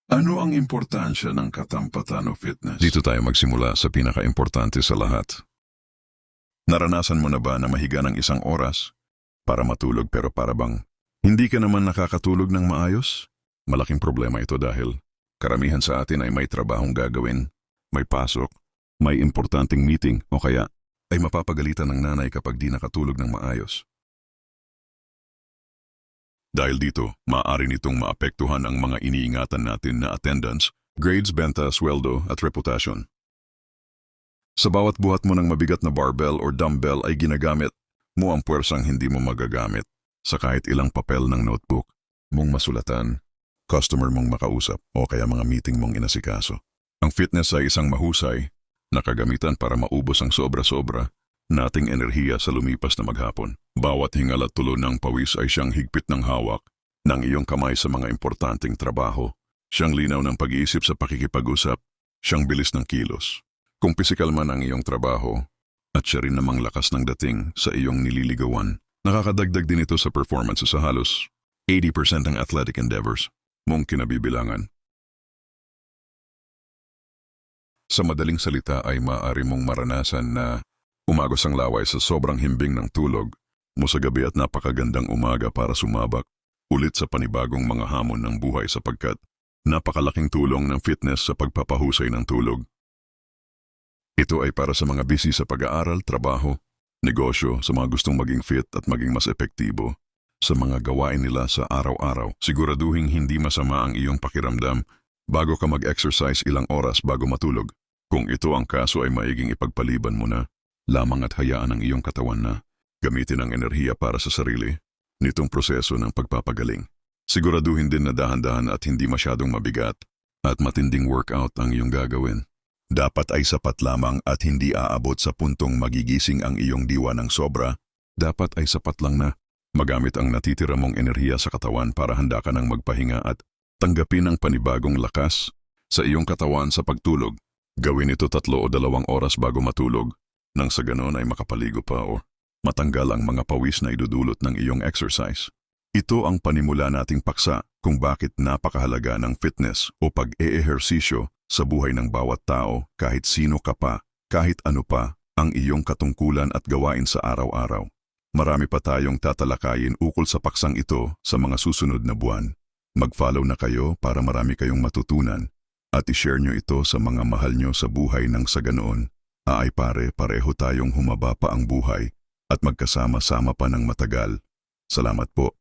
Ano ang importansya ng katampatan o fitness? Dito tayo magsimula sa pinaka-importante sa lahat. Naranasan mo na ba na mahiga ng 1 oras para matulog pero para bang hindi ka naman nakakatulog ng maayos? Malaking problema ito dahil karamihan sa atin ay may trabahong gagawin, may pasok, may importanteng meeting o kaya ay mapapagalitan ng nanay kapag di nakatulog ng maayos. Dahil dito, maaari nitong maapektuhan ang mga iniingatan natin na attendance, grades, benta, sweldo at reputasyon. Sa bawat buhat mo ng mabigat na barbell or dumbbell ay ginagamit mo ang puwersang hindi mo magagamit sa kahit ilang papel ng notebook mong masulatan, customer mong makausap o kaya mga meeting mong inasikaso. Ang fitness ay isang mahusay na kagamitan para maubos ang sobra-sobra nating enerhiya sa lumipas na maghapon. Bawat hingal at tulo ng pawis ay siyang higpit ng hawak ng iyong kamay sa mga importanteng trabaho. Siyang linaw ng pag-iisip sa pakikipag-usap, siyang bilis ng kilos. Kung pisikal man ang iyong trabaho, at siya rin namang lakas ng dating sa iyong nililigawan, nakakadagdag din ito sa performance sa halos 80% ng athletic endeavors mong kinabibilangan. Sa madaling salita ay maaari mong maranasan na umagos ang laway sa sobrang himbing ng tulog mo sa gabi at napakagandang umaga para sumabak ulit sa panibagong mga hamon ng buhay sapagkat napakalaking tulong ng fitness sa pagpapahusay ng tulog. Ito ay para sa mga busy sa pag-aaral, trabaho, negosyo, sa mga gustong maging fit at maging mas epektibo sa mga gawain nila sa araw-araw. Siguraduhin hindi masama ang iyong pakiramdam bago ka mag-exercise ilang oras bago matulog. Kung ito ang kaso ay maiging ipagpaliban mo na lamang at hayaan ang iyong katawan na gamitin ang enerhiya para sa sarili nitong proseso ng pagpapagaling. Siguraduhin din na dahan-dahan at hindi masyadong mabigat at matinding workout ang iyong gagawin. Dapat ay sapat lamang at hindi aabot sa puntong magigising ang iyong diwa ng sobra. Dapat ay sapat lang na magamit ang natitira mong enerhiya sa katawan para handa ka ng magpahinga at tanggapin ang panibagong lakas sa iyong katawan sa pagtulog. Gawin ito 3 o 2 oras bago matulog nang sa ganon ay makapaligo pa o matanggal ang mga pawis na idudulot ng iyong exercise. Ito ang panimula nating paksa kung bakit napakahalaga ng fitness o pag-eehersisyo sa buhay ng bawat tao kahit sino ka pa, kahit ano pa ang iyong katungkulan at gawain sa araw-araw. Marami pa tayong tatalakayin ukol sa paksang ito sa mga susunod na buwan. Mag-follow na kayo para marami kayong matutunan at i-share nyo ito sa mga mahal nyo sa buhay nang sa ganoon ay pareho tayong humaba pa ang buhay at magkasama-sama pa ng matagal. Salamat po.